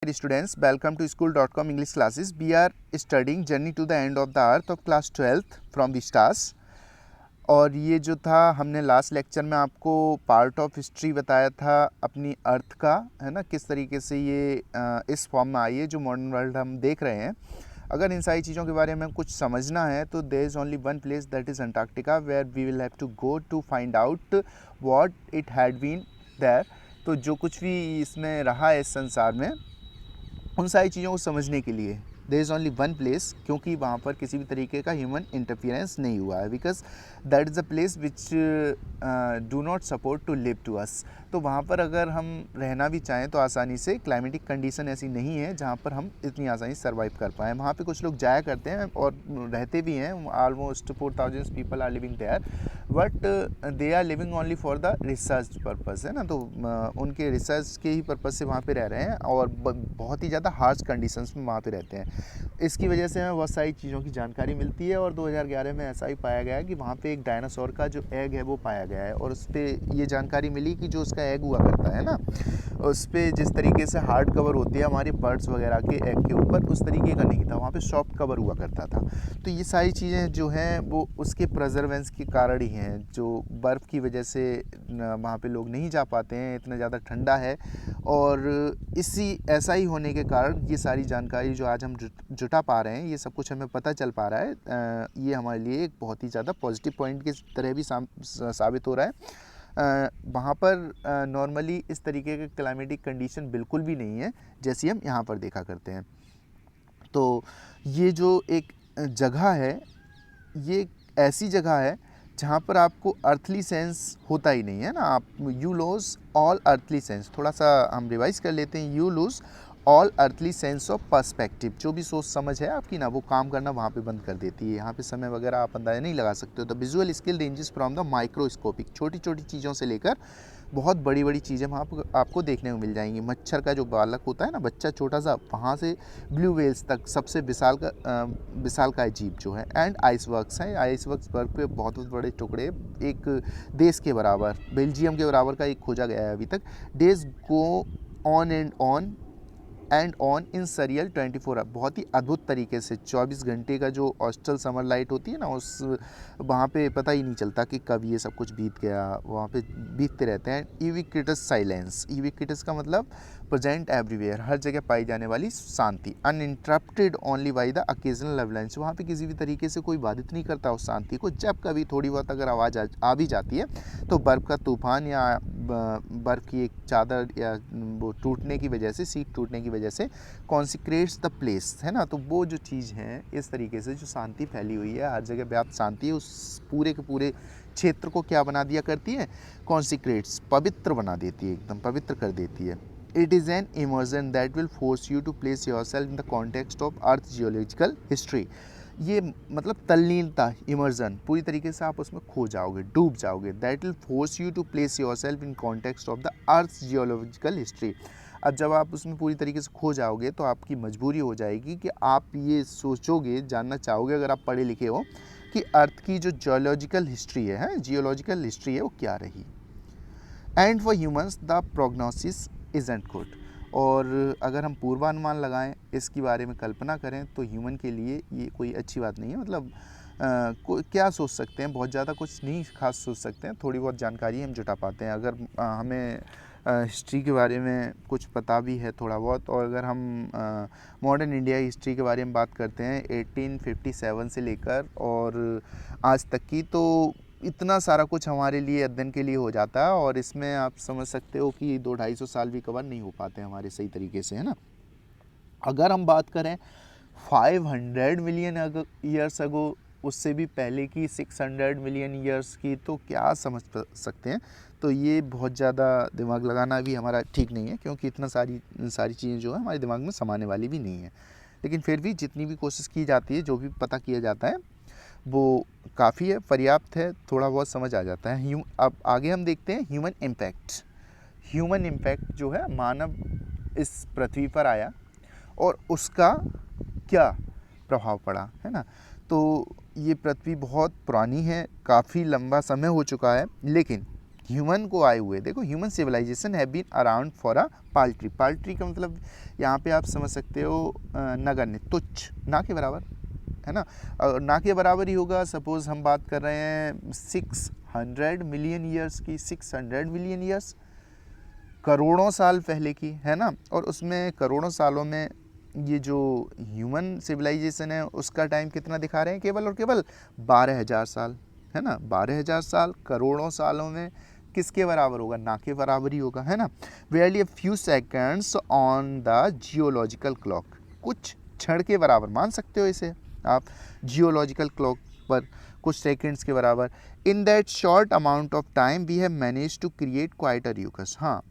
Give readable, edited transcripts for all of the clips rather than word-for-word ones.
dear students, welcome to school.com English classes. We are studying Journey to the End of the Earth of class 12th from the stars. और ये जो था हमने last lecture में आपको part of history बताया था अपनी अर्थ का, है ना, किस तरीके से ये इस फॉर्म में आई है जो मॉडर्न वर्ल्ड हम देख रहे हैं। अगर इन सारी चीज़ों के बारे में कुछ समझना है तो there is only one place, that is Antarctica, where we will have to go to find out what it had been there. तो जो कुछ भी इसमें रहा है इस संसार में, उन सारी चीज़ों को समझने के लिए there is only one place, क्योंकि वहाँ पर किसी भी तरीके का ह्यूमन इंटरफियरेंस नहीं हुआ है, because that is a place which do not support to live to us. तो वहाँ पर अगर हम रहना भी चाहें तो आसानी से, क्लाइमेटिक कंडीशन ऐसी नहीं है जहाँ पर हम इतनी आसानी से सर्वाइव कर पाएँ। वहाँ पे कुछ लोग जाया करते हैं और रहते भी हैं, almost 4000 people are living there, but they are living only for the research purpose, है ना। तो उनके रिसर्च के ही पर्पज़ से वहाँ पे रह रहे हैं और बहुत ही ज़्यादा हार्श कंडीशंस में वहाँ पे रहते हैं। इसकी वजह से हमें बहुत सारी चीज़ों की जानकारी मिलती है और 2011 में ऐसा ही पाया गया है कि वहाँ पे एक डायनासोर का जो एग है वो पाया गया है, और उस पर ये जानकारी मिली कि जो उसका एग हुआ करता है ना, उस पर जिस तरीके से हार्ड कवर होती है हमारी बर्ड्स वगैरह के एग के ऊपर, उस तरीके का नहीं था, वहाँ पे सॉफ्ट कवर हुआ करता था। तो ये सारी चीज़ें जो हैं वो उसके प्रिजर्वेंस के कारण ही हैं, जो बर्फ़ की वजह से वहाँ पे लोग नहीं जा पाते हैं, इतना ज़्यादा ठंडा है, और इसी ऐसा ही होने के कारण ये सारी जानकारी जो आज हम जुटा पा रहे हैं, ये सब कुछ हमें पता चल पा रहा है। ये हमारे लिए एक बहुत ही ज़्यादा पॉजिटिव पॉइंट की तरह भी साबित हो रहा है। वहाँ पर नॉर्मली इस तरीके के क्लाइमेटिक कंडीशन बिल्कुल भी नहीं है जैसी हम यहाँ पर देखा करते हैं। तो ये जो एक जगह है, ये ऐसी जगह है जहाँ पर आपको अर्थली सेंस होता ही नहीं है ना, आप you lose all earthly sense. थोड़ा सा हम रिवाइज कर लेते हैं, you lose all earthly sense of perspective. जो भी सोच समझ है आपकी ना, वो काम करना वहाँ पे बंद कर देती है। यहाँ पे समय वगैरह आप अंदाजा नहीं लगा सकते हो। The visual skill ranges from the microscopic, छोटी छोटी चीज़ों से लेकर बहुत बड़ी बड़ी चीज़ें वहाँ पर आपको देखने को मिल जाएंगी। मच्छर का जो बालक होता है ना, बच्चा छोटा सा, वहाँ से ब्लू वेल्स तक सबसे विशालकाय जीव जो है, एंड आइस वर्क्स हैं। आइस वर्क्स बर्फ के बहुत बड़े टुकड़े, एक देश के बराबर, बेल्जियम के बराबर का एक खोजा गया है अभी तक। Days go on and on in surreal 24 बहुत ही अद्भुत तरीके से 24 घंटे का जो ऑस्ट्रल समर लाइट होती है ना, उस वहाँ पे पता ही नहीं चलता कि कब ये सब कुछ बीत गया, वहाँ पे बीतते रहते हैं। यूबिक्विटस साइलेंस, यूबिक्विटस का मतलब प्रेजेंट एवरीवेयर, हर जगह पाई जाने वाली शांति। Uninterrupted only by the occasional avalanche, वहाँ पे किसी भी तरीके से कोई बाधित नहीं करता उस शांति को। जब कभी थोड़ी बहुत अगर आवाज़ आ भी जाती है तो बर्फ़ का तूफान या बर्फ़ की एक चादर या वो टूटने की वजह से, सीट टूटने की वजह से कॉन्सिक्रेट्स द प्लेस, है ना। तो वो जो चीज़ है, इस तरीके से जो शांति फैली हुई है, हर जगह व्याप्त शांति है, उस पूरे के पूरे क्षेत्र को क्या बना दिया करती है, कॉन्सिक्रेट्स, पवित्र बना देती है, एकदम पवित्र कर देती है। It is an immersion that will force you to place yourself in the context of earth geological history. ये मतलब तल्लीनता, इमर्जन, पूरी तरीके से आप उसमें खो जाओगे, डूब जाओगे। That will force you to place yourself in context of the earth geological history. अब जब आप उसमें पूरी तरीके से खो जाओगे तो आपकी मजबूरी हो जाएगी कि आप ये सोचोगे, जानना चाहोगे, अगर आप पढ़े लिखे हो, कि अर्थ की जो जियोलॉजिकल हिस्ट्री है, जियोलॉजिकल हिस्ट्री है, वो क्या रही। And for humans the prognosis isn't good. और अगर हम पूर्वानुमान लगाएं, इसके बारे में कल्पना करें, तो ह्यूमन के लिए ये कोई अच्छी बात नहीं है। मतलब क्या सोच सकते हैं, बहुत ज़्यादा कुछ नहीं खास सोच सकते हैं, थोड़ी बहुत जानकारी हम जुटा पाते हैं। अगर हमें हिस्ट्री के बारे में कुछ पता भी है थोड़ा बहुत, और अगर हम मॉडर्न इंडिया हिस्ट्री के बारे में बात करते हैं 1857 से लेकर और आज तक की, तो इतना सारा कुछ हमारे लिए अध्ययन के लिए हो जाता है, और इसमें आप समझ सकते हो कि 200-250 साल भी कवर नहीं हो पाते हमारे सही तरीके से, है ना। अगर हम बात करें 500 मिलियन ईयर्स अगो, उससे भी पहले की 600 मिलियन ईयर्स की, तो क्या समझ सकते हैं। तो ये बहुत ज़्यादा दिमाग लगाना भी हमारा ठीक नहीं है, क्योंकि इतना सारी चीज़ें जो है हमारे दिमाग में समाने वाली भी नहीं है। लेकिन फिर भी जितनी भी कोशिश की जाती है, जो भी पता किया जाता है, वो काफ़ी है, पर्याप्त है, थोड़ा बहुत समझ आ जाता है। अब आगे हम देखते हैं ह्यूमन इम्पैक्ट। ह्यूमन इम्पैक्ट जो है, मानव इस पृथ्वी पर आया और उसका क्या प्रभाव पड़ा, है ना। तो ये पृथ्वी बहुत पुरानी है, काफ़ी लंबा समय हो चुका है, लेकिन ह्यूमन को आए हुए। देखो human civilisation have been around for a paltry. Paltry का मतलब यहाँ पे आप समझ सकते हो नगण्य, तुच्छ, ना के बराबर, है ना। और ना के बराबर ही होगा। सपोज़ हम बात कर रहे हैं 600 मिलियन ईयर्स की, 600 मिलियन ईयर्स, करोड़ों साल पहले की, है ना। और उसमें करोड़ों सालों में ये जो ह्यूमन सिविलाइजेशन है उसका टाइम कितना दिखा रहे हैं, केवल और केवल 12,000 साल, है ना। 12,000 साल करोड़ों सालों में किसके बराबर होगा, ना के बराबर ही होगा, है ना। Barely a few seconds on the geological clock, कुछ क्षण के बराबर मान सकते हो इसे आप, जियोलॉजिकल क्लॉक पर कुछ सेकंड्स के बराबर। In that short amount of time we have manage to create quite a ruckus. हाँ,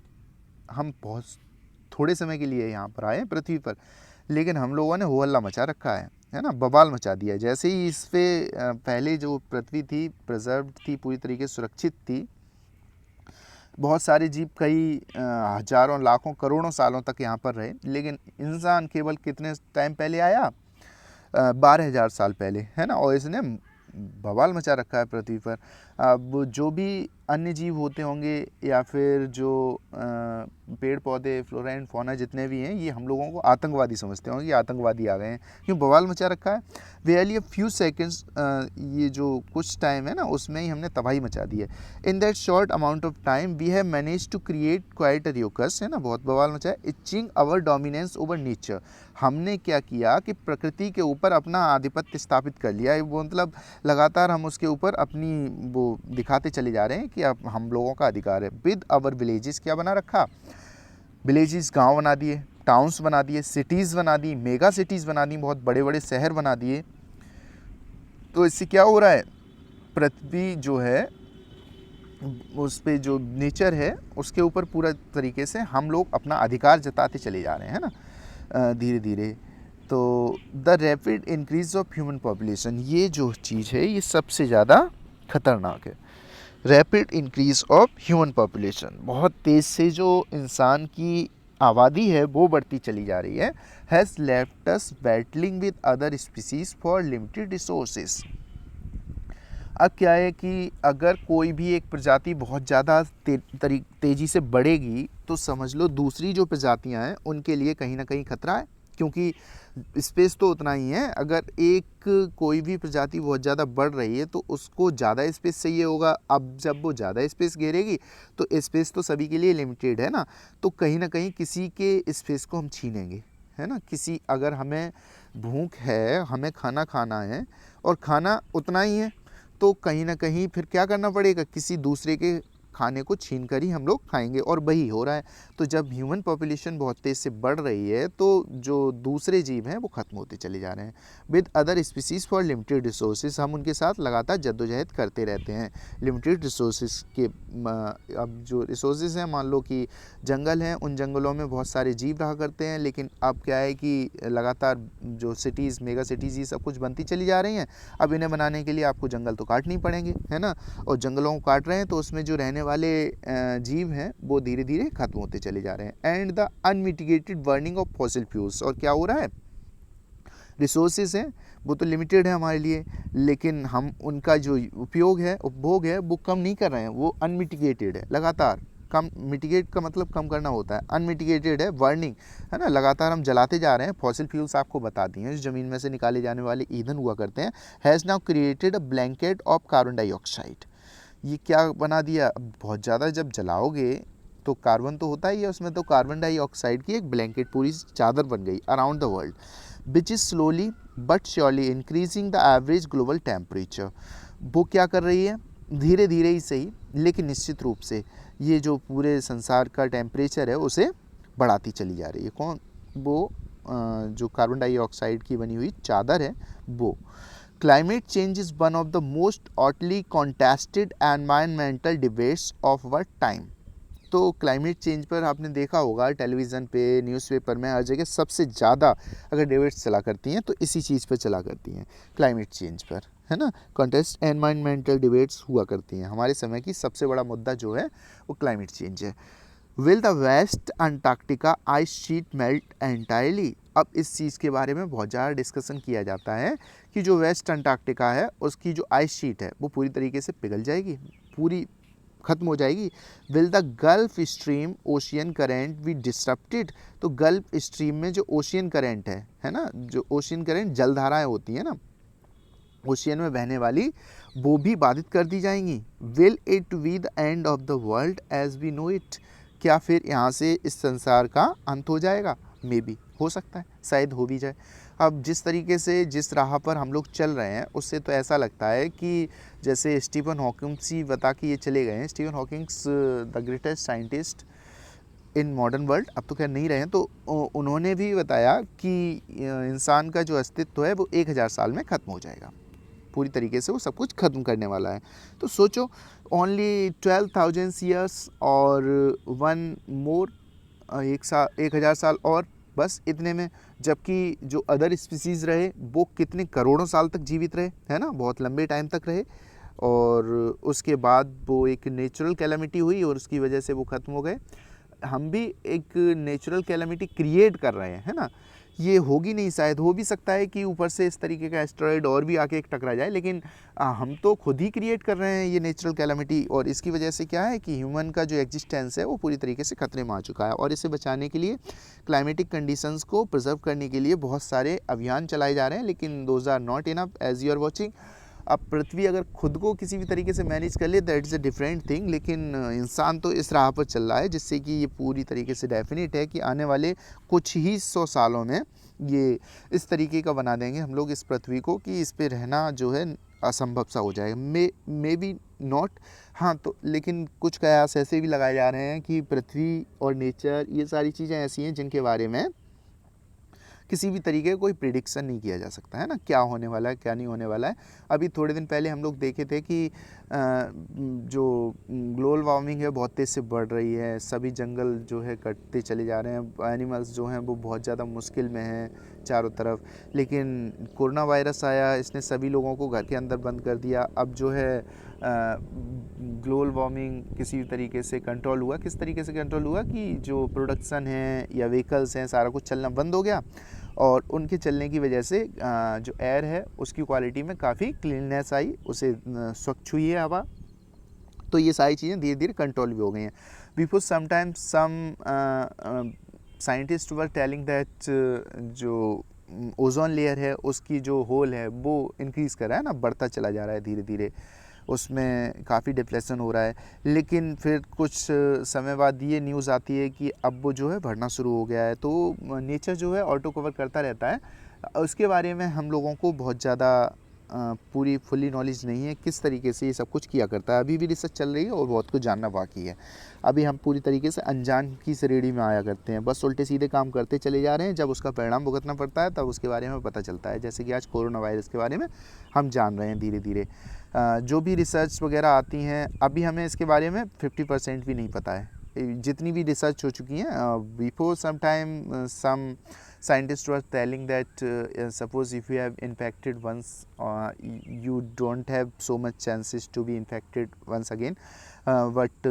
हम बहुत थोड़े समय के लिए यहाँ पर आए हैं पृथ्वी पर, लेकिन हम लोगों ने हो हल्ला मचा रखा है ना, बवाल मचा दिया है। जैसे ही इस पे पहले जो पृथ्वी थी प्रिजर्व्ड थी, पूरी तरीके से सुरक्षित थी, बहुत सारे जीव कई हजारों लाखों करोड़ों सालों तक यहाँ पर रहे, लेकिन इंसान केवल कितने टाइम पहले आया, 12,000 साल पहले, है ना। और इसने बवाल मचा रखा है पृथ्वी पर। अब जो भी अन्य जीव होते होंगे या फिर जो पेड़ पौधे, फ्लोरा एंड फौना जितने भी हैं, ये हम लोगों को आतंकवादी समझते होंगे, ये आतंकवादी आ गए हैं, क्यों बवाल मचा रखा है। वेयरली अ फ्यू सेकेंड्स, ये जो कुछ टाइम है ना उसमें ही हमने तबाही मचा दी है। In that short amount of time we have manage to create quite a ruckus, है ना, बहुत बवाल मचा है। Etching our dominance over nature, हमने क्या किया कि प्रकृति के ऊपर अपना आधिपत्य स्थापित कर लिया है। वो मतलब लगातार हम उसके ऊपर अपनी वो दिखाते चले जा रहे हैं कि अब हम लोगों का अधिकार है। विद आवर विलेजेस, क्या बना रखा, विलेजेस, गांव बना दिए, टाउन्स बना दिए, सिटीज़ बना दी, मेगा सिटीज़ बना दी, बहुत बड़े बड़े शहर बना दिए। तो इससे क्या हो रहा है, पृथ्वी जो है उस पे जो नेचर है उसके ऊपर पूरा तरीके से हम लोग अपना अधिकार जताते चले जा रहे हैं, है ना, धीरे धीरे। तो the rapid increase of human population, ये जो चीज़ है ये सबसे ज़्यादा खतरनाक है। Rapid increase of human population, बहुत तेज़ से जो इंसान की आबादी है वो बढ़ती चली जा रही है। Has left us battling with other species for limited resources. अब क्या है कि अगर कोई भी एक प्रजाति बहुत ज़्यादा तेज़ी से बढ़ेगी तो समझ लो दूसरी जो प्रजातियां हैं उनके लिए कहीं ना कहीं खतरा है, क्योंकि स्पेस तो उतना ही है। अगर एक कोई भी प्रजाति बहुत ज़्यादा बढ़ रही है तो उसको ज़्यादा स्पेस चाहिए होगा। अब जब वो ज़्यादा स्पेस घेरेगी तो स्पेस तो सभी के लिए लिमिटेड है ना, तो कहीं ना कहीं किसी के स्पेस को हम छीनेंगे, है ना। किसी, अगर हमें भूख है, हमें खाना खाना है और खाना उतना ही है, तो कहीं ना कहीं फिर क्या करना पड़ेगा, किसी दूसरे के खाने को छीन कर ही हम लोग खाएंगे, और वही हो रहा है। तो जब ह्यूमन पॉपुलेशन बहुत तेज़ से बढ़ रही है तो जो दूसरे जीव हैं वो ख़त्म होते चले जा रहे हैं। With other species for limited resources, हम उनके साथ लगातार जद्दोजहद करते रहते हैं लिमिटेड रिसोर्सेज के। अब जो रिसोर्सेज हैं, मान लो कि जंगल हैं, उन जंगलों में बहुत सारे जीव रहा करते हैं, लेकिन अब क्या है कि लगातार जो सिटीज़, मेगा सिटीज़, ये सब कुछ बनती चली जा रही हैं। अब इन्हें बनाने के लिए आपको जंगल तो काटने ही पड़ेंगे, है ना। और जंगलों को काट रहे हैं तो उसमें जो रहने वाले जीव हैं वो धीरे धीरे खत्म होते चले जा रहे हैं। And the unmitigated burning of fossil fuels, और क्या हो रहा है, रिसोर्सेज हैं वो तो लिमिटेड है हमारे लिए, लेकिन हम उनका जो उपयोग है, उपभोग है, वो कम नहीं कर रहे हैं, वो अनमिटिगेटेड है लगातार। कम, मिटिगेट का मतलब कम करना होता है, अनमिटिगेटेड है बर्निंग, है ना, लगातार हम जलाते जा रहे हैं। फॉसिल फ्यूल्स आपको बता दी हैं, ज़मीन में से निकाले जाने वाले ईंधन हुआ करते हैं। Has now created a blanket of carbon dioxide, ये क्या बना दिया, बहुत ज़्यादा जब जलाओगे तो कार्बन तो होता ही है उसमें, तो कार्बन डाइऑक्साइड की एक ब्लैंकेट, पूरी चादर बन गई around the world, which is slowly but surely increasing the average global temperature. वो क्या कर रही है, धीरे धीरे ही सही लेकिन निश्चित रूप से ये जो पूरे संसार का टेम्परेचर है उसे बढ़ाती चली जा रही है। कौन, वो जो कार्बन डाइऑक्साइड की बनी हुई चादर है वो। Climate change is one of the most hotly contested environmental debates of our time. तो क्लाइमेट चेंज पर आपने देखा होगा टेलीविज़न पे, न्यूज़पेपर में, हर जगह सबसे ज़्यादा अगर डिबेट्स चला करती हैं तो इसी चीज़ पर चला करती हैं, क्लाइमेट चेंज पर, है ना। कॉन्टेस्ट एनवायरमेंटल डिबेट्स हुआ करती हैं। हमारे समय की सबसे बड़ा मुद्दा जो है वो क्लाइमेट चेंज है। Will the West Antarctica ice sheet melt entirely. अब इस चीज़ के बारे में बहुत ज़्यादा डिस्कशन किया जाता है कि जो वेस्ट अंटार्कटिका है उसकी जो आइस शीट है वो पूरी तरीके से पिघल जाएगी, पूरी ख़त्म हो जाएगी। Will the Gulf Stream ocean current be disrupted, तो गल्फ स्ट्रीम में जो ओशियन करेंट है ना, जो ओशियन करेंट जलधाराएं होती हैं ना ओशियन में बहने वाली, वो भी बाधित कर दी जाएंगी। Will it be the end of the world as we know it, क्या फिर यहाँ से इस संसार का अंत हो जाएगा? मे बी, हो सकता है, शायद हो भी जाए। अब जिस तरीके से जिस राह पर हम लोग चल रहे हैं उससे तो ऐसा लगता है कि जैसे स्टीफन हॉकिंग्स ही बता के ये चले गए हैं। Stephen Hawkings the greatest scientist in modern world, अब तो खैर नहीं रहे हैं, तो उन्होंने भी बताया कि इंसान का जो अस्तित्व है वो 1000 साल में ख़त्म हो जाएगा, पूरी तरीके से वो सब कुछ ख़त्म करने वाला है। तो सोचो, ओनली 12,000 ईयर्स और वन मोर, 1000 साल और, बस इतने में। जबकि जो अदर स्पीसीज़ रहे वो कितने करोड़ों साल तक जीवित रहे, है ना, बहुत लंबे टाइम तक रहे, और उसके बाद वो एक नेचुरल कैलामिटी हुई और उसकी वजह से वो ख़त्म हो गए। हम भी एक नेचुरल कैलामिटी क्रिएट कर रहे हैं, है ना, ये होगी नहीं, शायद हो भी सकता है कि ऊपर से इस तरीके का एस्टेरॉयड और भी आके एक टकरा जाए, लेकिन हम तो खुद ही क्रिएट कर रहे हैं ये नेचुरल कैलामिटी, और इसकी वजह से क्या है कि ह्यूमन का जो एग्जिस्टेंस है वो पूरी तरीके से खतरे में आ चुका है। और इसे बचाने के लिए, क्लाइमेटिक कंडीशंस को प्रिजर्व करने के लिए बहुत सारे अभियान चलाए जा रहे हैं, लेकिन those are not enough as you are watching. अब पृथ्वी अगर खुद को किसी भी तरीके से मैनेज कर ले that is a different thing, लेकिन इंसान तो इस राह पर चल रहा है जिससे कि ये पूरी तरीके से डेफिनेट है कि आने वाले कुछ ही 100 सालों में ये इस तरीके का बना देंगे हम लोग इस पृथ्वी को कि इस पे रहना जो है असंभव सा हो जाएगा। मे बी नॉट, हाँ, तो लेकिन कुछ कयास ऐसे भी लगाए जा रहे हैं कि पृथ्वी और नेचर, ये सारी चीज़ें ऐसी हैं जिनके बारे में किसी भी तरीके का कोई प्रिडिक्शन नहीं किया जा सकता, है ना, क्या होने वाला है क्या नहीं होने वाला है। अभी थोड़े दिन पहले हम लोग देखे थे कि जो ग्लोबल वार्मिंग है बहुत तेज़ से बढ़ रही है, सभी जंगल जो है कटते चले जा रहे हैं, एनिमल्स जो हैं वो बहुत ज़्यादा मुश्किल में हैं चारों तरफ। लेकिन कोरोना वायरस आया, इसने सभी लोगों को घर के अंदर बंद कर दिया। अब जो है ग्लोबल वार्मिंग किसी भी तरीके से कंट्रोल हुआ। किस तरीके से कंट्रोल हुआ कि जो प्रोडक्शन है या व्हीकल्स हैं सारा कुछ चलना बंद हो गया, और उनके चलने की वजह से जो एयर है उसकी क्वालिटी में काफ़ी क्लीननेस आई, उसे स्वच्छ हुई है हवा। तो ये सारी चीज़ें धीरे धीरे कंट्रोल भी हो गई हैं। Before sometimes some scientist were telling that जो ओजोन लेयर है उसकी जो होल है वो इंक्रीज़ कर रहा है ना, बढ़ता चला जा रहा है धीरे धीरे, उसमें काफ़ी डिप्रेशन हो रहा है। लेकिन फिर कुछ समय बाद ये न्यूज़ आती है कि अब वो जो है बढ़ना शुरू हो गया है। तो नेचर जो है ऑटो कवर करता रहता है, उसके बारे में हम लोगों को बहुत ज़्यादा पूरी फुली नॉलेज नहीं है किस तरीके से ये सब कुछ किया करता है। अभी भी रिसर्च चल रही है और बहुत कुछ जानना बाकी है। अभी हम पूरी तरीके से अनजान की श्रेणी में आया करते हैं, बस उल्टे सीधे काम करते चले जा रहे हैं। जब उसका परिणाम भुगतना पड़ता है तब उसके बारे में पता चलता है। जैसे कि आज कोरोना वायरस के बारे में हम जान रहे हैं धीरे धीरे। जो भी रिसर्च वगैरह आती हैं अभी हमें इसके बारे में 50% भी नहीं पता है। जितनी भी रिसर्च हो चुकी हैं, before some time some scientists were telling that suppose if you have infected once, you don't have so much chances to be infected once again, but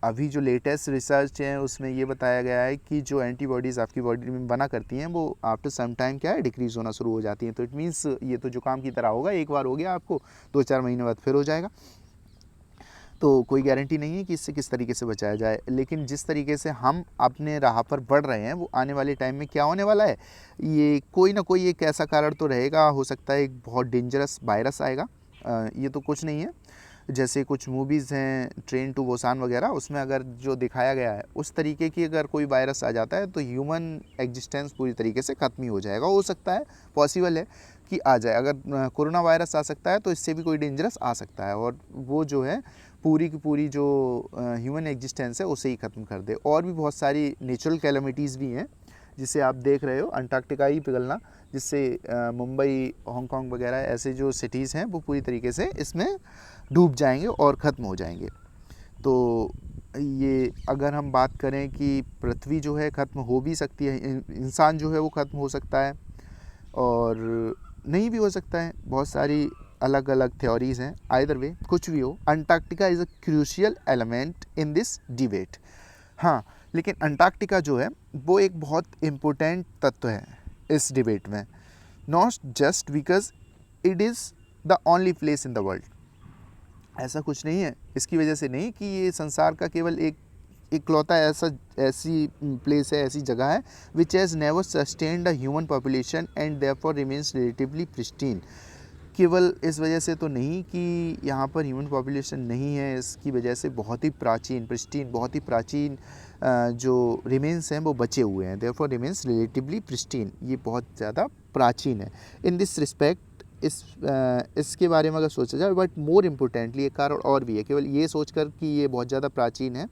अभी जो लेटेस्ट रिसर्च है उसमें ये बताया गया है कि जो एंटीबॉडीज़ आपकी बॉडी में बना करती हैं वो आफ्टर सम टाइम क्या है डिक्रीज़ होना शुरू हो जाती हैं। तो इट मीन्स ये तो जुकाम की तरह होगा, एक बार हो गया आपको 2-4 महीने बाद फिर हो जाएगा। तो कोई गारंटी नहीं है कि इससे किस तरीके से बचाया जाए। लेकिन जिस तरीके से हम अपने राह पर बढ़ रहे हैं वो आने वाले टाइम में क्या होने वाला है, ये कोई ना कोई एक ऐसा कारण तो रहेगा। हो सकता है एक बहुत डेंजरस वायरस आएगा, ये तो कुछ नहीं है। जैसे कुछ मूवीज़ हैं ट्रेन टू बुसान वगैरह, उसमें अगर जो दिखाया गया है उस तरीके की अगर कोई वायरस आ जाता है तो ह्यूमन एग्जिस्टेंस पूरी तरीके से ख़त्म ही हो जाएगा। हो सकता है, पॉसिबल है कि आ जाए। अगर कोरोना वायरस आ सकता है तो इससे भी कोई डेंजरस आ सकता है, और वो जो है पूरी की पूरी जो ह्यूमन एग्जिस्टेंस है उसे ही ख़त्म कर दे। और भी बहुत सारी नेचुरल कैलामिटीज़ भी हैं जिसे आप देख रहे हो, अंटार्कटिका ही पिघलना, जिससे मुंबई, हांगकांग वगैरह ऐसे जो सिटीज़ हैं वो पूरी तरीके से इसमें डूब जाएंगे और ख़त्म हो जाएंगे। तो ये अगर हम बात करें कि पृथ्वी जो है ख़त्म हो भी सकती है, इंसान जो है वो ख़त्म हो सकता है और नहीं भी हो सकता है। बहुत सारी अलग अलग थ्योरीज़ हैं। आइदर वे कुछ भी हो, Antarctica is a crucial element in this debate. हाँ, लेकिन अंटार्कटिका जो है वो एक बहुत इम्पोर्टेंट तत्व है इस डिबेट में, not just because it is the only place in the world. ऐसा कुछ नहीं है, इसकी वजह से नहीं कि ये संसार का केवल एक इकलौता ऐसी प्लेस है, ऐसी जगह है which has never sustained a human population and therefore remains relatively pristine. केवल इस वजह से तो नहीं कि यहाँ पर ह्यूमन पॉपुलेशन नहीं है, इसकी वजह से बहुत ही प्राचीन प्रिस्टीन, बहुत ही प्राचीन जो रिमेन्स हैं वो बचे हुए हैं। देयरफॉर रिमेन्स रिलेटिवली प्रिस्टीन, ये बहुत ज़्यादा प्राचीन है। इन दिस रिस्पेक्ट, इसके बारे में अगर सोचा जाए, बट मोर इम्पोर्टेंटली एक कारण और भी है। केवल ये सोचकर कि ये बहुत ज़्यादा प्राचीन है,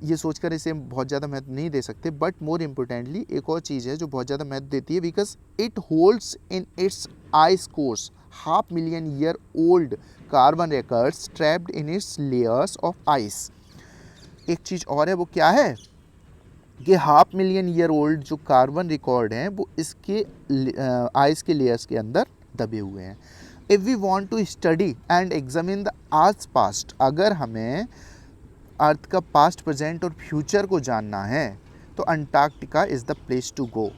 ये सोचकर इसे बहुत ज़्यादा महत्व नहीं दे सकते, बट मोर इम्पोर्टेंटली एक और चीज़ है जो बहुत ज़्यादा महत्व देती है, because it holds in its ice course 500,000 year old carbon records trapped in its layers of ice. एक चीज़ और है, वो क्या है कि 500,000 ईयर ओल्ड जो कार्बन रिकॉर्ड हैं वो इसके आइस के लेयर्स के अंदर दबे हुए हैं। If we want to study and examine the earth past, अगर हमें अर्थ का पास्ट, प्रेजेंट और फ्यूचर को जानना है तो Antarctica is the place to go.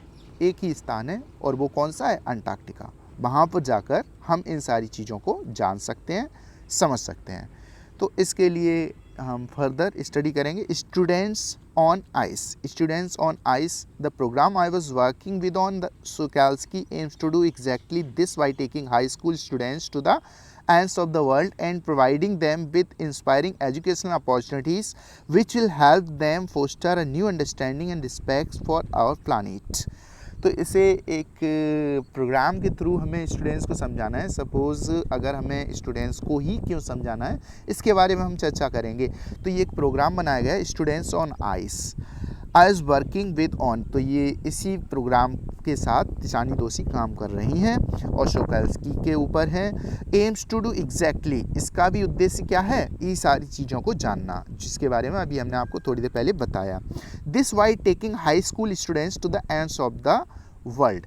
एक ही स्थान है और वो कौन सा है? अंटार्कटिका। वहाँ पर जाकर हम इन सारी चीज़ों को जान सकते हैं, समझ सकते हैं। तो इसके लिए हम फर्दर स्टडी करेंगे। Students on ice, students on ice, the program I was working with on the Sukalski aims to do exactly this by taking high school students to the ends of the world and providing them with inspiring educational opportunities which will help them foster a new understanding and respect for our planet। तो इसे एक programme के through हमें students को समझाना है। Suppose अगर हमें स्टूडेंट्स को ही क्यों समझाना है, इसके बारे में हम चर्चा करेंगे। तो ये एक प्रोग्राम बनाया गया है, students on ice, I is working with on. तो ये इसी प्रोग्राम के साथ तिशानी दोषी काम कर रही हैं और Sukalski के ऊपर है। एम्स टू डू एग्जैक्टली, इसका भी उद्देश्य क्या है? ये सारी चीज़ों को जानना, जिसके बारे में अभी हमने आपको थोड़ी देर पहले बताया। This by taking high school students to the ends of the world.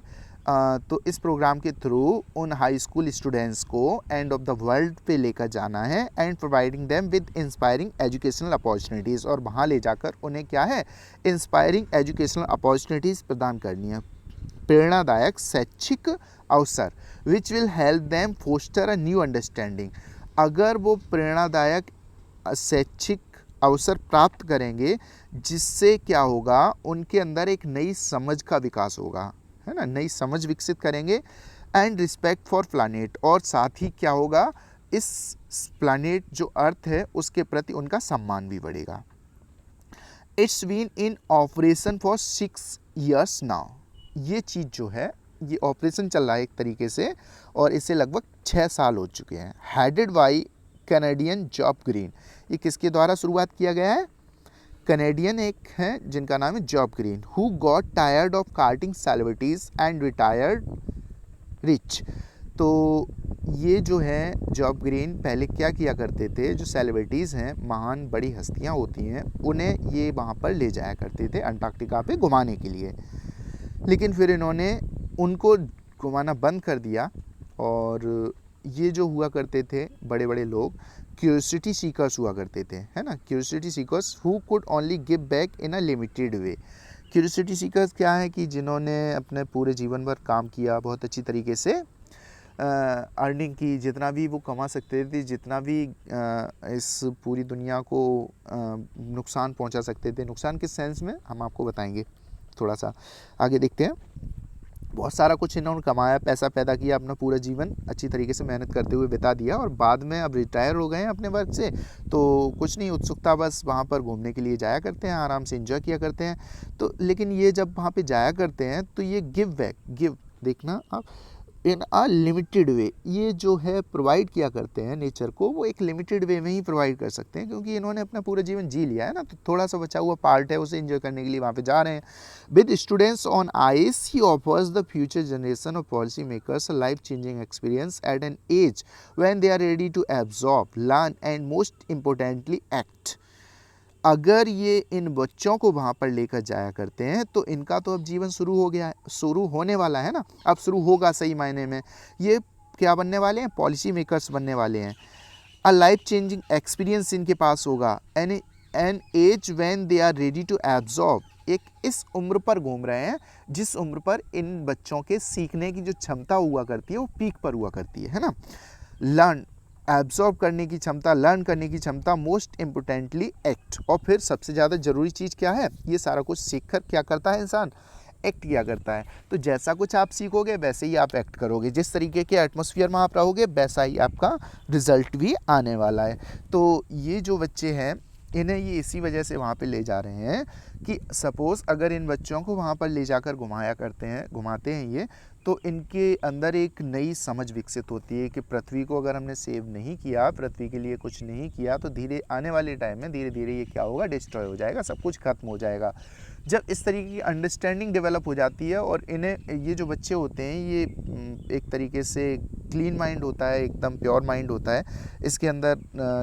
तो इस प्रोग्राम के थ्रू उन हाई स्कूल स्टूडेंट्स को एंड ऑफ द वर्ल्ड पे लेकर जाना है and providing them with inspiring educational opportunities, और वहाँ ले जाकर उन्हें क्या है? इंस्पायरिंग एजुकेशनल अपॉर्चुनिटीज़ प्रदान करनी है, प्रेरणादायक शैक्षिक अवसर, which will help them foster a new understanding. अगर वो प्रेरणादायक शैक्षिक अवसर प्राप्त करेंगे, जिससे क्या होगा? उनके अंदर एक नई समझ का विकास होगा, है ना, नई समझ विकसित करेंगे। एंड रिस्पेक्ट फॉर प्लानेट, और साथ ही क्या होगा? इस प्लानेट जो अर्थ है उसके प्रति उनका सम्मान भी बढ़ेगा। It's been in operation for 6 years now. ये चीज़ जो है, ये ऑपरेशन चल रहा है एक तरीके से, और इसे लगभग 6 साल हो चुके हैं। Headed by Canadian job green. ये किसके द्वारा शुरुआत किया गया है? कनेडियन एक हैं जिनका नाम है Job Green, who got tired of carting celebrities and retired rich. तो ये जो है जॉब ग्रीन पहले क्या किया करते थे? जो सेलिब्रिटीज़ हैं, महान बड़ी हस्तियां होती हैं, उन्हें ये वहाँ पर ले जाया करते थे अंटार्कटिका पे घुमाने के लिए। लेकिन फिर इन्होंने उनको घुमाना बंद कर दिया, और ये जो हुआ करते थे बड़े बड़े लोग, क्यूरियोसिटी सीकर्स हुआ करते थे, है ना, curiosity seekers who could only give back in a limited way. Curiosity seekers क्या है कि जिन्होंने अपने पूरे जीवन भर काम किया, बहुत अच्छी तरीके से अर्निंग की, जितना भी वो कमा सकते थे, जितना भी इस पूरी दुनिया को नुकसान पहुंचा सकते थे। नुकसान किस सेंस में, हम आपको बताएंगे, थोड़ा सा आगे देखते हैं। बहुत सारा कुछ इन्होंने कमाया, पैसा पैदा किया, अपना पूरा जीवन अच्छी तरीके से मेहनत करते हुए बिता दिया, और बाद में अब रिटायर हो गए हैं अपने वर्क से, तो कुछ नहीं, उत्सुकता बस वहाँ पर घूमने के लिए जाया करते हैं, आराम से एंजॉय किया करते हैं। तो लेकिन ये जब वहाँ पे जाया करते हैं तो ये गिव बैक, गिव देखना आप, इन अ लिमिटेड वे, ये जो है प्रोवाइड किया करते हैं नेचर को, वो एक लिमिटेड वे में ही प्रोवाइड कर सकते हैं, क्योंकि इन्होंने अपना पूरा जीवन जी लिया है ना, तो थोड़ा सा बचा हुआ पार्ट है, उसे एंजॉय करने के लिए वहाँ पे जा रहे हैं। With students on ice he offers the future generation of policy makers life changing experience at an age when they are ready to absorb, learn and most importantly act. अगर ये इन बच्चों को वहाँ पर लेकर जाया करते हैं तो इनका तो अब जीवन शुरू हो गया है, शुरू होने वाला है ना, अब शुरू होगा सही मायने में। ये क्या बनने वाले हैं? पॉलिसी मेकर्स बनने वाले हैं। अ लाइफ चेंजिंग एक्सपीरियंस इनके पास होगा। An age when they are ready to absorb, एक इस उम्र पर घूम रहे हैं जिस उम्र पर इन बच्चों के सीखने की जो क्षमता हुआ करती है वो पीक पर हुआ करती है ना। लर्न, एब्जॉर्ब करने की क्षमता, लर्न करने की क्षमता, मोस्ट इम्पोर्टेंटली एक्ट। और फिर सबसे ज़्यादा ज़रूरी चीज़ क्या है, ये सारा कुछ सीखकर क्या करता है इंसान, एक्ट किया करता है। तो जैसा कुछ आप सीखोगे वैसे ही आप एक्ट करोगे, जिस तरीके के एटमॉस्फेयर में आप रहोगे वैसा ही आपका रिजल्ट भी आने वाला है। तो ये जो बच्चे हैं इन्हें ये इसी वजह से वहाँ पे ले जा रहे हैं कि सपोज़ अगर इन बच्चों को वहाँ पर ले जाकर घुमाते हैं ये, तो इनके अंदर एक नई समझ विकसित होती है कि पृथ्वी को अगर हमने सेव नहीं किया, पृथ्वी के लिए कुछ नहीं किया, तो आने वाले टाइम में धीरे धीरे ये क्या होगा, डिस्ट्रॉय हो जाएगा, सब कुछ खत्म हो जाएगा। जब इस तरीके की अंडरस्टैंडिंग डेवलप हो जाती है और इन्हें, ये जो बच्चे होते हैं ये एक तरीके से क्लीन माइंड होता है, एकदम प्योर माइंड होता है, इसके अंदर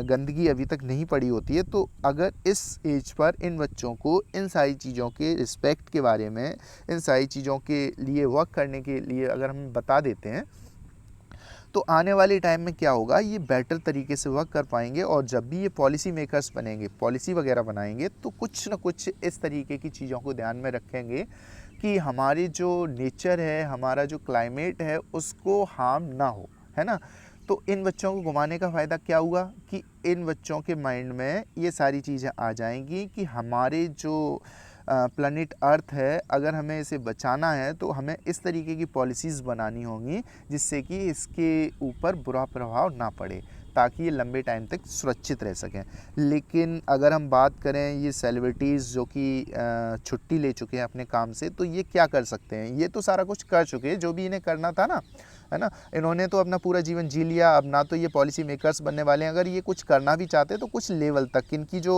गंदगी अभी तक नहीं पड़ी होती है। तो अगर इस एज पर इन बच्चों को इन सारी चीज़ों के रिस्पेक्ट के बारे में, इन सारी चीज़ों के लिए वर्क करने के लिए अगर हम बता देते हैं, तो आने वाले टाइम में क्या होगा, ये बेटर तरीके से वर्क कर पाएंगे। और जब भी ये पॉलिसी मेकर्स बनेंगे, पॉलिसी वगैरह बनाएंगे, तो कुछ ना कुछ इस तरीके की चीज़ों को ध्यान में रखेंगे कि हमारी जो नेचर है, हमारा जो क्लाइमेट है, उसको हार्म ना हो, है ना। तो इन बच्चों को घुमाने का फ़ायदा क्या हुआ कि इन बच्चों के माइंड में ये सारी चीज़ें आ जाएंगी कि हमारे जो प्लैनेट अर्थ है, अगर हमें इसे बचाना है तो हमें इस तरीके की पॉलिसीज़ बनानी होंगी जिससे कि इसके ऊपर बुरा प्रभाव ना पड़े, ताकि ये लंबे टाइम तक सुरक्षित रह सकें। लेकिन अगर हम बात करें ये सेलिब्रिटीज़ जो कि छुट्टी ले चुके हैं अपने काम से, तो ये क्या कर सकते हैं, ये तो सारा कुछ कर चुके हैं जो भी इन्हें करना था ना, है ना। इन्होंने तो अपना पूरा जीवन जी लिया, अब ना तो ये पॉलिसी मेकर्स बनने वाले हैं। अगर ये कुछ करना भी चाहते हैं तो कुछ लेवल तक, इनकी जो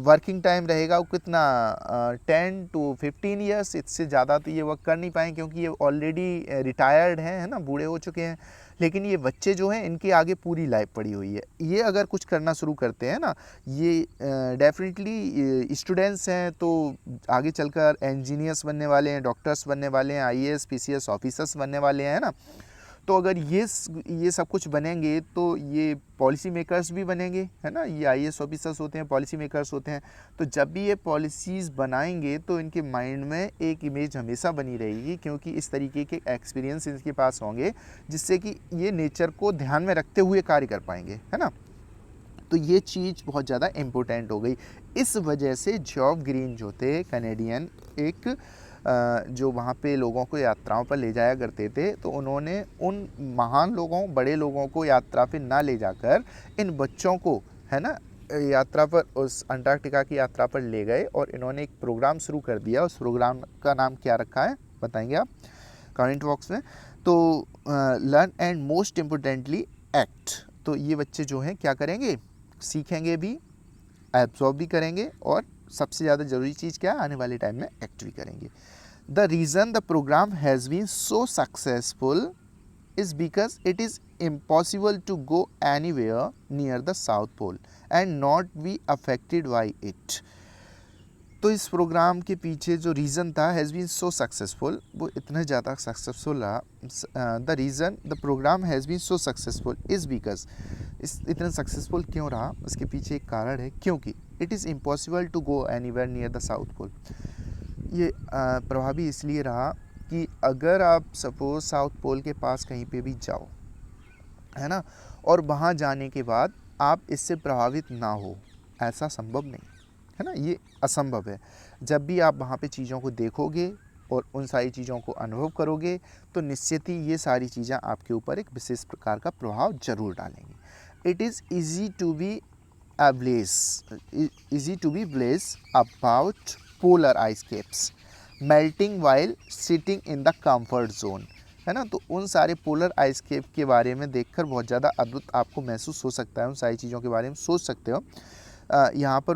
वर्किंग टाइम रहेगा वो कितना 10 to 15 ईयर्स, इससे ज़्यादा तो ये वर्क कर नहीं पाएँ क्योंकि ये ऑलरेडी रिटायर्ड हैं, है ना, बूढ़े हो चुके हैं। लेकिन ये बच्चे जो हैं इनके आगे पूरी लाइफ पड़ी हुई है। ये अगर कुछ करना शुरू करते हैं ना, ये डेफिनेटली स्टूडेंट्स हैं तो आगे चलकर इंजीनियर्स बनने वाले हैं, डॉक्टर्स बनने वाले हैं, आईएएस पीसीएस ऑफिसर्स बनने वाले हैं, है ना। तो अगर ये सब कुछ बनेंगे तो ये पॉलिसी मेकर्स भी बनेंगे, है ना। ये आईएएस ऑफिसर्स होते हैं, पॉलिसी मेकर्स होते हैं। तो जब भी ये पॉलिसीज़ बनाएंगे तो इनके माइंड में एक इमेज हमेशा बनी रहेगी, क्योंकि इस तरीके के एक्सपीरियंस इनके पास होंगे जिससे कि ये नेचर को ध्यान में रखते हुए कार्य कर पाएंगे, है ना। तो ये चीज़ बहुत ज़्यादा इम्पोर्टेंट हो गई। इस वजह से जॉब ग्रीन जो थे कैनेडियन, एक जो वहाँ पे लोगों को यात्राओं पर ले जाया करते थे, तो उन्होंने उन महान लोगों, बड़े लोगों को यात्रा पे ना ले जाकर इन बच्चों को, है ना, यात्रा पर, उस अंटार्कटिका की यात्रा पर ले गए और इन्होंने एक प्रोग्राम शुरू कर दिया। उस प्रोग्राम का नाम क्या रखा है बताएंगे आप कमेंट बॉक्स में। तो learn and most importantly act. तो ये बच्चे जो हैं क्या करेंगे, सीखेंगे भी, एब्जॉर्ब भी करेंगे, और सबसे ज़्यादा ज़रूरी चीज़ क्या है, आने वाले टाइम में एक्ट भी करेंगे। The reason the program has been so successful is because it is impossible to go anywhere near the South Pole and not be affected by it. तो इस प्रोग्राम के पीछे जो रीज़न था, हैज़ बीन सो सक्सेसफुल, वो इतना ज़्यादा successful रहा। The reason the program has been so successful is because, इतना सक्सेसफुल क्यों रहा, उसके पीछे एक कारण है, क्योंकि it is impossible to go anywhere near the South Pole. ये प्रभावी इसलिए रहा कि अगर आप सपोज साउथ पोल के पास कहीं पे भी जाओ, है ना, और वहाँ जाने के बाद आप इससे प्रभावित ना हो, ऐसा संभव नहीं है ना, ये असंभव है। जब भी आप वहाँ पे चीज़ों को देखोगे और उन सारी चीज़ों को अनुभव करोगे तो निश्चित ही ये सारी चीज़ें आपके ऊपर एक विशेष प्रकार का प्रभाव जरूर डालेंगी। It is easy to be blasé about polar ice caps melting while sitting in the comfort zone, है ना। तो उन सारे पोलर आइस कैप के बारे में देखकर बहुत ज़्यादा अद्भुत आपको महसूस हो सकता है, उन सारी चीज़ों के बारे में सोच सकते हो। यहाँ पर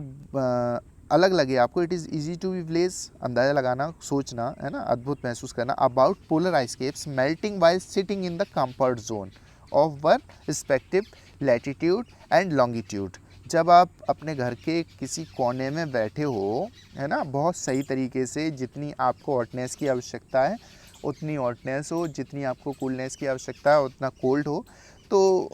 अलग लगे आपको, it is easy to be blasé, अंदाज़ा लगाना, सोचना, है ना, अद्भुत महसूस करना, about polar ice caps melting while sitting in the comfort zone of one respective latitude and longitude. जब आप अपने घर के किसी कोने में बैठे हो, है ना, बहुत सही तरीके से, जितनी आपको हॉटनेस की आवश्यकता है उतनी हॉटनेस हो, जितनी आपको कूलनेस की आवश्यकता है उतना कोल्ड हो, तो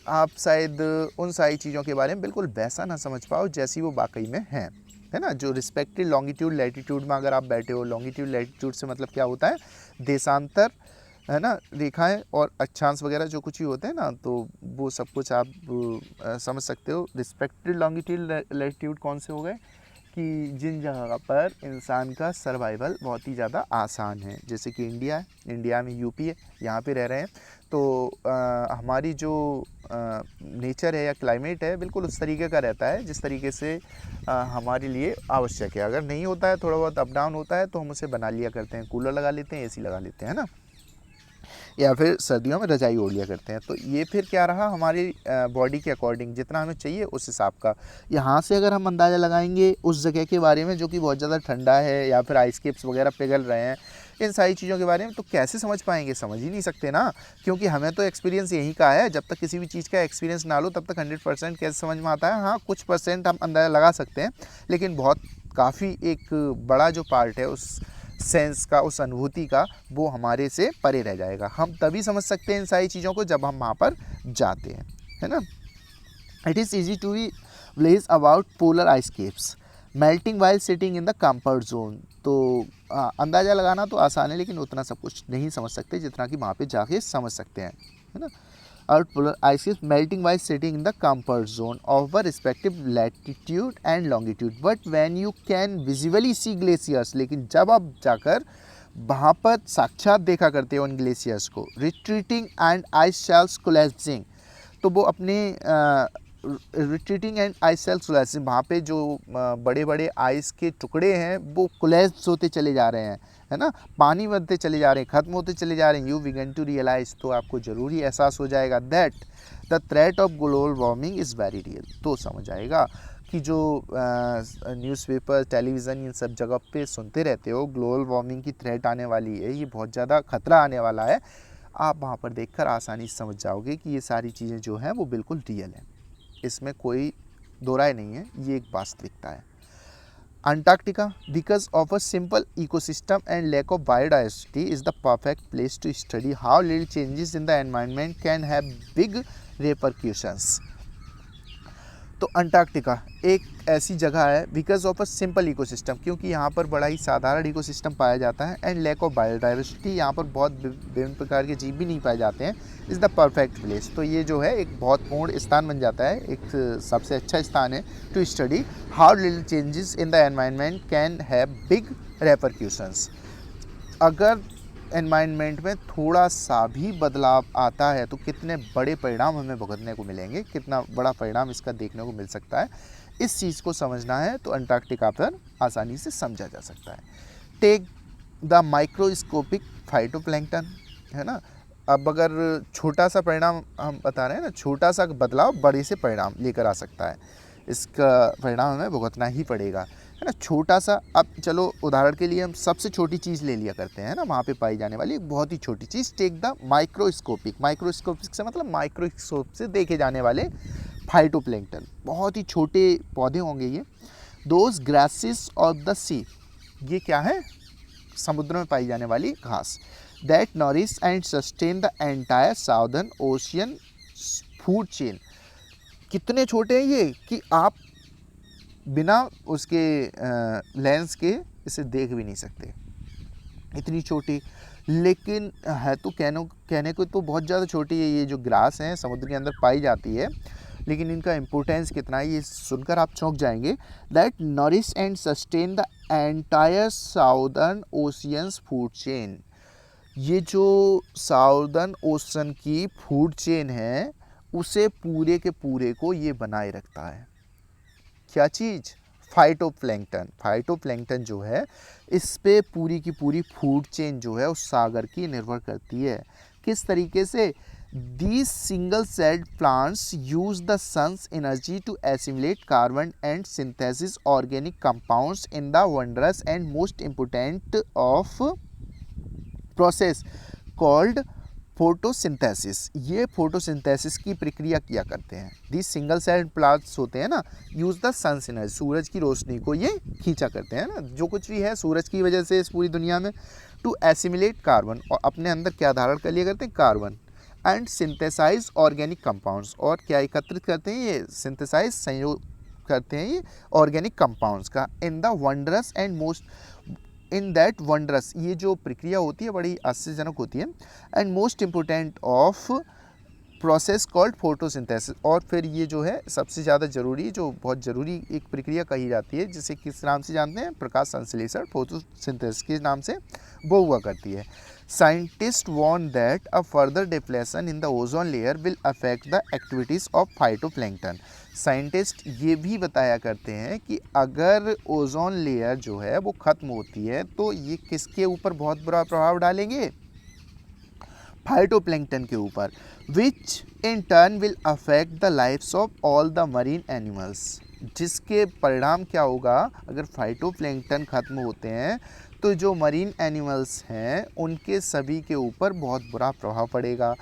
आप शायद उन सारी चीज़ों के बारे में बिल्कुल वैसा ना समझ पाओ जैसी वो वाकई में है ना। जो रिस्पेक्टिव लॉन्गिट्यूड लैटिट्यूड में अगर आप बैठे हो, लॉन्गिट्यूड लैटिट्यूड से मतलब क्या होता है, देशांतर, है ना, रेखाएं और अक्षांश वगैरह जो कुछ भी होते हैं ना, तो वो सब कुछ आप समझ सकते हो। रिस्पेक्टेड लॉन्गिट्यूड लैटिट्यूड कौन से हो गए कि जिन जगह पर इंसान का सर्वाइवल बहुत ही ज़्यादा आसान है, जैसे कि इंडिया है, इंडिया में यूपी है, यहाँ पे रह रहे हैं, तो हमारी जो नेचर है या क्लाइमेट है बिल्कुल उस तरीके का रहता है जिस तरीके से हमारे लिए आवश्यक है। अगर नहीं होता है, थोड़ा बहुत अप डाउन होता है, तो हम उसे बना लिया करते हैं, कूलर लगा लेते हैं, एसी लगा लेते हैं ना, या फिर सर्दियों में रजाई ओढ़ लिया करते हैं। तो ये फिर क्या रहा, हमारी बॉडी के अकॉर्डिंग जितना हमें चाहिए उस हिसाब का। यहाँ से अगर हम अंदाज़ा लगाएंगे उस जगह के बारे में जो कि बहुत ज़्यादा ठंडा है या फिर आइस केप्स वगैरह पिघल रहे हैं, इन सारी चीज़ों के बारे में, तो कैसे समझ पाएंगे, समझ ही नहीं सकते ना, क्योंकि हमें तो एक्सपीरियंस यही का है। जब तक किसी भी चीज़ का एक्सपीरियंस ना लो तब तक 100% कैसे समझ में आता है। हाँ, कुछ परसेंट हम अंदाज़ा लगा सकते हैं, लेकिन बहुत काफ़ी एक बड़ा जो पार्ट है उस सेंस का, उस अनुभूति का, वो हमारे से परे रह जाएगा। हम तभी समझ सकते हैं इन सारी चीज़ों को जब हम वहाँ पर जाते हैं, है ना। It is easy to be blasé about polar ice caps melting while sitting in the comfort zone. तो अंदाज़ा लगाना तो आसान है, लेकिन उतना सब कुछ नहीं समझ सकते जितना कि वहाँ पे जाके समझ सकते हैं, है ना। Earth polar ice caps melting while sitting in the comfort zone of a respective latitude and longitude. But when you can visibly see glaciers, लेकिन जब आप जाकर वहाँ पर साक्षात देखा करते हो उन ग्लेशियर्स को, retreating and ice shells collapsing, तो वो अपने retreating and ice shells collapsing, वहाँ पे जो बड़े बड़े आइस के टुकड़े हैं वो कोलैप्स होते चले जा रहे हैं, है ना, पानी बनते चले जा रहे हैं, ख़त्म होते चले जा रहे हैं। यू बिगिन टू रियलाइज, तो आपको ज़रूरी एहसास हो जाएगा that the threat of global warming is very real. तो समझ आएगा कि जो न्यूज़पेपर, टेलीविज़न, इन सब जगह पे सुनते रहते हो ग्लोबल वार्मिंग की थ्रेट आने वाली है, ये बहुत ज़्यादा खतरा आने वाला है, आप वहाँ पर देखकर आसानी से समझ जाओगे कि ये सारी चीज़ें जो हैं वो बिल्कुल रियल हैं, इसमें कोई दो राय नहीं है, ये एक वास्तविकता है। Antarctica, because of a simple ecosystem and lack of biodiversity, is the perfect place to study how little changes in the environment can have big repercussions. तो अंटार्कटिका एक ऐसी जगह है because of a simple ecosystem, क्योंकि यहाँ पर बड़ा ही साधारण इकोसिस्टम पाया जाता है, एंड लैक ऑफ बायोडाइवर्सिटी, यहाँ पर बहुत विभिन्न प्रकार के जीव भी नहीं पाए जाते हैं, इज़ द परफेक्ट प्लेस। तो ये जो है एक बहुत पूर्ण स्थान बन जाता है, एक सबसे अच्छा स्थान है to study how little changes in the environment can have big repercussions. अगर एनवायरनमेंट में थोड़ा सा भी बदलाव आता है तो कितने बड़े परिणाम हमें भुगतने को मिलेंगे, कितना बड़ा परिणाम इसका देखने को मिल सकता है, इस चीज़ को समझना है तो अंटार्कटिका पर आसानी से समझा जा सकता है। टेक द माइक्रोस्कोपिक फाइटोप्लैंक्टन, है ना। अब अगर छोटा सा परिणाम हम बता रहे हैं ना, छोटा सा बदलाव बड़े से परिणाम लेकर आ सकता है, इसका परिणाम हमें भुगतना ही पड़ेगा, है ना। छोटा सा, अब चलो उदाहरण के लिए हम सबसे छोटी चीज़ ले लिया करते हैं ना, वहाँ पे पाई जाने वाली एक बहुत ही छोटी चीज़, टेक द माइक्रोस्कोपिक, माइक्रोस्कोपिक से मतलब माइक्रोस्कोप से देखे जाने वाले फाइटोप्लैंक्टन, बहुत ही छोटे पौधे होंगे ये। दोज ग्रासेस ऑफ द सी, ये क्या है, समुद्र में पाई जाने वाली घास। That nourish and sustain the entire southern ocean food chain, कितने छोटे हैं ये कि आप बिना उसके लेंस के इसे देख भी नहीं सकते, इतनी छोटी, लेकिन है तो कहने को तो बहुत ज़्यादा छोटी है। ये जो ग्रास हैं समुद्र के अंदर पाई जाती है, लेकिन इनका इम्पोर्टेंस कितना है ये सुनकर आप चौंक जाएंगे। That nourish and sustain the entire southern oceans food chain, ये जो साउदर्न ओशन की फूड चेन है उसे पूरे के पूरे को ये बनाए रखता है। क्या चीज़, फाइटोप्लैंक्टन। फाइटोप्लैंक्टन जो है इस पे पूरी की पूरी फूड चेन जो है उस सागर की निर्भर करती है। किस तरीके से, These single-celled plants use the sun's energy to assimilate carbon and synthesize organic compounds in the wondrous and most important of process called photosynthesis. ये फोटोसिंथेसिस की प्रक्रिया किया करते हैं। These single-celled plants होते हैं ना, यूज़ द सन्स एनर्जी, सूरज की रोशनी को ये खींचा करते हैं ना, जो कुछ भी है सूरज की वजह से इस पूरी दुनिया में, टू एसिमिलेट कार्बन, और अपने अंदर क्या धारण कर लिया करते हैं, carbon, and synthesize organic compounds, और क्या एकत्रित करते हैं ये, सिंथेसाइज, संयोग करते हैं ये ऑर्गेनिक कंपाउंड्स का, in the wondrous and most in that wondrous, ये जो प्रक्रिया होती है बड़ी आश्चर्यजनक होती है। And most important of process called photosynthesis, और फिर ये जो है सबसे ज़्यादा ज़रूरी, जो बहुत ज़रूरी एक प्रक्रिया कही जाती है, जिसे किस नाम से जानते हैं, प्रकाश संश्लेषण, फोटोसिंथेसिस के नाम से वो हुआ करती है। Scientist warn that a further depletion in the ozone layer will affect the activities of phytoplankton. Scientist ये भी बताया करते हैं कि अगर ओजोन लेयर जो है वो ख़त्म होती है तो ये किसके ऊपर बहुत बुरा प्रभाव डालेंगे, फाइटोप्लैंक्टन के ऊपर, which in turn will affect the lifes of all the marine animals. जिसके परिणाम क्या होगा, अगर फाइटोप्लैंक्टन खत्म होते हैं तो जो मरीन एनिमल्स हैं उनके सभी के ऊपर बहुत बुरा प्रभाव पड़ेगा।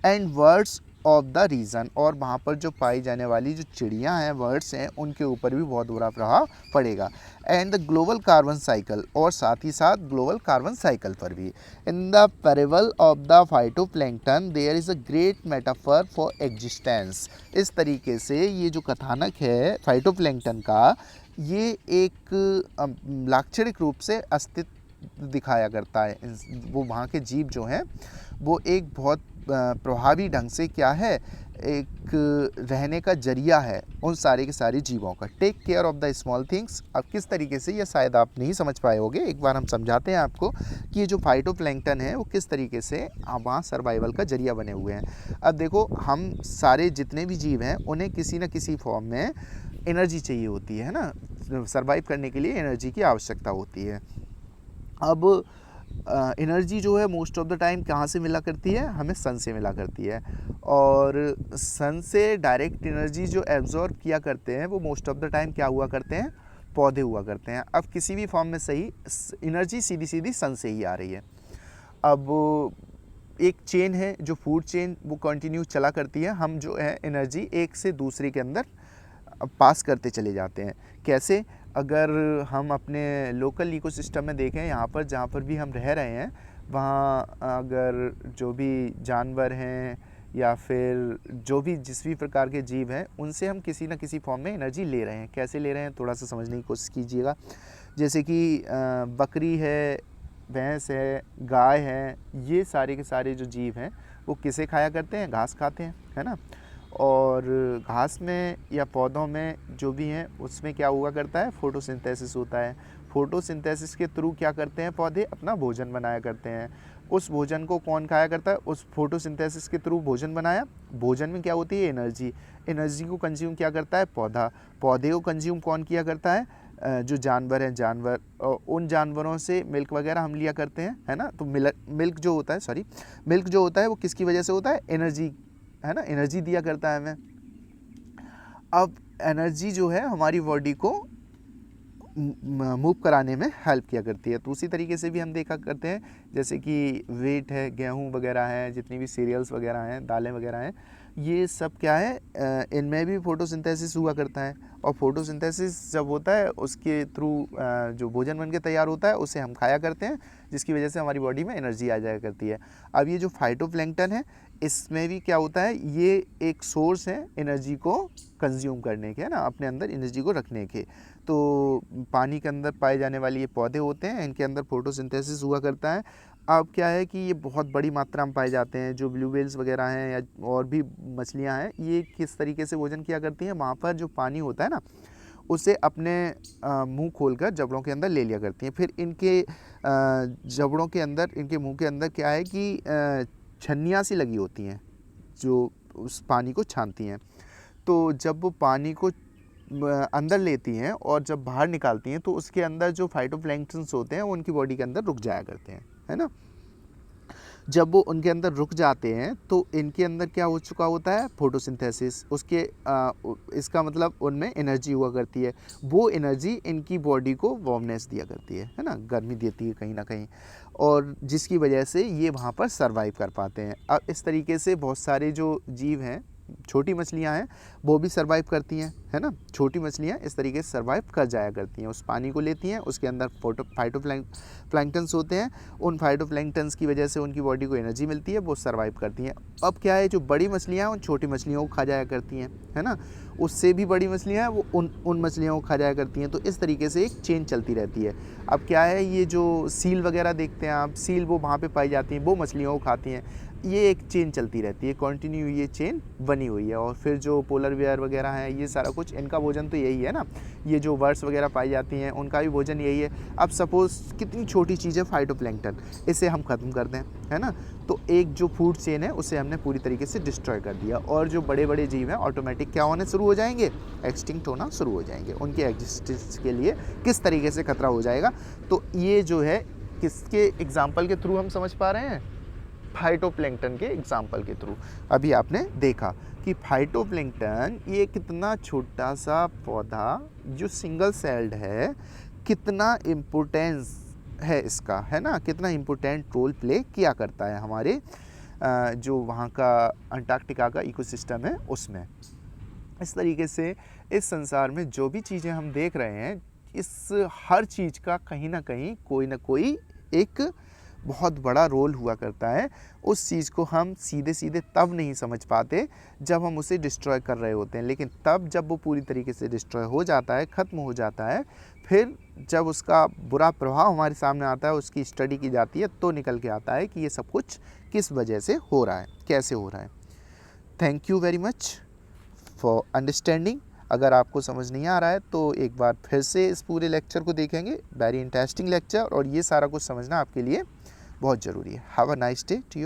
And words of the region, और वहाँ पर जो पाई जाने वाली जो चिड़ियाँ हैं, बर्ड्स हैं, उनके ऊपर भी बहुत बुरा प्रभाव पड़ेगा। And the global carbon cycle, और साथ ही साथ ग्लोबल कार्बन साइकिल पर भी। In the parable of the phytoplankton there is a great metaphor for existence. इस तरीके से ये जो कथानक है फाइटोप्लैंक्टन का, ये एक लाक्षणिक रूप से अस्तित्व दिखाया करता है। वो वहाँ के जीव जो हैं वो एक बहुत प्रभावी ढंग से क्या है, एक रहने का जरिया है उन सारे के सारे जीवों का। Take care of the small things, अब किस तरीके से, ये शायद आप नहीं समझ पाए होंगे, एक बार हम समझाते हैं आपको कि ये जो फाइटोप्लैंक्टन है वो किस तरीके से वहाँ सर्वाइवल का जरिया बने हुए हैं। अब देखो, हम सारे जितने भी जीव हैं उन्हें किसी न किसी फॉर्म में एनर्जी चाहिए होती है ना, सर्वाइव करने के लिए एनर्जी की आवश्यकता होती है। अब एनर्जी जो है मोस्ट ऑफ द टाइम कहाँ से मिला करती है, हमें सन से मिला करती है, और सन से डायरेक्ट एनर्जी जो एब्जॉर्ब किया करते हैं वो मोस्ट ऑफ द टाइम क्या हुआ करते हैं, पौधे हुआ करते हैं। अब किसी भी फॉर्म में सही, एनर्जी सीधी सीधी सन से ही आ रही है। अब एक चेन है जो फूड चेन, वो कंटिन्यू चला करती है, हम जो है एनर्जी एक से दूसरे के अंदर पास करते चले जाते हैं। कैसे, अगर हम अपने लोकल इकोसिस्टम में देखें, यहाँ पर जहाँ पर भी हम रह रहे हैं वहाँ अगर जो भी जानवर हैं या फिर जो भी जिस भी प्रकार के जीव हैं, उनसे हम किसी न किसी फॉर्म में एनर्जी ले रहे हैं। कैसे ले रहे हैं, थोड़ा सा समझने की कोशिश कीजिएगा। जैसे कि बकरी है, भैंस है, गाय है, ये सारे के सारे जो जीव हैं वो किसे खाया करते हैं, घास खाते हैं, है ना। और घास में या पौधों में जो भी हैं उसमें क्या हुआ करता है, फोटोसिंथेसिस होता है। फोटोसिंथेसिस के थ्रू क्या करते हैं पौधे, अपना भोजन बनाया करते हैं। उस भोजन को कौन खाया करता है, उस फोटोसिंथेसिस के थ्रू भोजन बनाया, भोजन में क्या होती है, एनर्जी। एनर्जी को कंज्यूम क्या करता है, पौधा। पौधे को कंज्यूम कौन किया करता है, जो जानवर हैं, जानवर। उन जानवरों से मिल्क वगैरह हम लिया करते हैं, है ना। तो मिल्क जो होता है, मिल्क जो होता है वो किसकी वजह से होता है, एनर्जी, है ना, एनर्जी दिया करता है हमें। अब एनर्जी जो है हमारी बॉडी को मूव कराने में हेल्प किया करती है। तो उसी तरीके से भी हम देखा करते हैं, जैसे कि वेट है, गेहूं वगैरह है, जितनी भी सीरियल्स वगैरह हैं, दालें वगैरह हैं, ये सब क्या है, इनमें भी फोटोसिंथेसिस हुआ करता है। और फोटोसिंथेसिस जब होता है उसके थ्रू जो भोजन बन के तैयार होता है उसे हम खाया करते हैं, जिसकी वजह से हमारी बॉडी में एनर्जी आ जाया करती है। अब ये जो फाइटोप्लैंक्टन है इसमें भी क्या होता है, ये एक सोर्स है एनर्जी को कंज्यूम करने के, है ना, अपने अंदर एनर्जी को रखने के। तो पानी के अंदर पाए जाने वाले ये पौधे होते हैं, इनके अंदर फोटोसिंथेसिस हुआ करता है। अब क्या है कि ये बहुत बड़ी मात्रा में पाए जाते हैं। जो ब्लू व्हेल्स वगैरह हैं या और भी मछलियां हैं, ये किस तरीके से भोजन किया करती हैं, वहाँ पर जो पानी होता है ना उसे अपने मुंह खोलकर जबड़ों के अंदर ले लिया करती हैं। फिर इनके जबड़ों के अंदर, इनके मुंह के अंदर क्या है कि छन्नियाँ सी लगी होती हैं जो उस पानी को छानती हैं। तो जब वो पानी को अंदर लेती हैं और जब बाहर निकालती हैं तो उसके अंदर जो फाइटोप्लैंक्टन्स होते हैं वो उनकी बॉडी के अंदर रुक जाया करते हैं, है ना। जब वो उनके अंदर रुक जाते हैं तो इनके अंदर क्या हो चुका होता है, फोटोसिंथेसिस। उसके इसका मतलब उनमें एनर्जी हुआ करती है। वो एनर्जी इनकी बॉडी को वार्मनेस दिया करती है ना, गर्मी देती है कहीं ना कहीं, और जिसकी वजह से ये वहाँ पर सर्वाइव कर पाते हैं। अब इस तरीके से बहुत सारे जो जीव हैं, छोटी मछलियाँ हैं, वो भी सर्वाइव करती हैं, है ना। छोटी मछलियाँ इस तरीके से सर्वाइव कर जाया करती हैं, उस पानी को लेती हैं, उसके अंदर फाइटोप्लैंक्टन्स होते हैं, उन फाइटोप्लैंक्टन्स की वजह से उनकी बॉडी को एनर्जी मिलती है, वो सर्वाइव करती हैं। अब क्या है, जो बड़ी मछलियाँ उन छोटी मछलियों को खा जाया करती हैं, है ना। उससे भी बड़ी मछलियाँ वो उन मछलियों को खा जाया करती हैं। तो इस तरीके से एक चेन चलती रहती है। अब क्या है, ये जो सील वगैरह देखते हैं आप, सील वो वहाँ पे पाई जाती हैं, वो मछलियों को खाती हैं। ये एक चेन चलती रहती है, कंटिन्यू ये चेन बनी हुई है। और फिर जो पोलर बेयर वगैरह हैं, ये सारा कुछ इनका भोजन तो यही है ना। ये जो वर्ड्स वगैरह पाई जाती हैं उनका भी भोजन यही है। अब सपोज़ कितनी छोटी चीज़ है फाइटोप्लैंक्टन, इसे हम ख़त्म कर दें, है ना, तो एक जो फूड चेन है उसे हमने पूरी तरीके से डिस्ट्रॉय कर दिया। और जो बड़े बड़े जीव हैं ऑटोमेटिक क्या होने शुरू हो जाएंगे, एक्सटिंक्ट होना शुरू हो जाएंगे। उनके एग्जिस्टेंस के लिए किस तरीके से खतरा हो जाएगा। तो ये जो है किसके एग्जाम्पल के थ्रू हम समझ पा रहे हैं, फाइटोप्लैंक्टन के एग्जाम्पल के थ्रू। अभी आपने देखा कि फाइटोप्लैंक्टन ये कितना छोटा सा पौधा जो सिंगल सेल्ड है, कितना इम्पोर्टेंस है इसका, है ना, कितना इम्पोर्टेंट रोल प्ले किया करता है हमारे जो वहाँ का अंटार्कटिका का इकोसिस्टम है उसमें। इस तरीके से इस संसार में जो भी चीज़ें हम देख रहे हैं, इस हर चीज़ का कहीं ना कहीं कोई ना कोई एक बहुत बड़ा रोल हुआ करता है। उस चीज़ को हम सीधे सीधे तब नहीं समझ पाते जब हम उसे डिस्ट्रॉय कर रहे होते हैं, लेकिन तब जब वो पूरी तरीके से डिस्ट्रॉय हो जाता है, ख़त्म हो जाता है, फिर जब उसका बुरा प्रभाव हमारे सामने आता है, उसकी स्टडी की जाती है, तो निकल के आता है कि ये सब कुछ किस वजह से हो रहा है, कैसे हो रहा है। Thank you very much for understanding. अगर आपको समझ नहीं आ रहा है तो एक बार फिर से इस पूरे लेक्चर को देखेंगे। वेरी इंटरेस्टिंग लेक्चर, और ये सारा कुछ समझना आपके लिए बहुत ज़रूरी है। Have a nice day to you.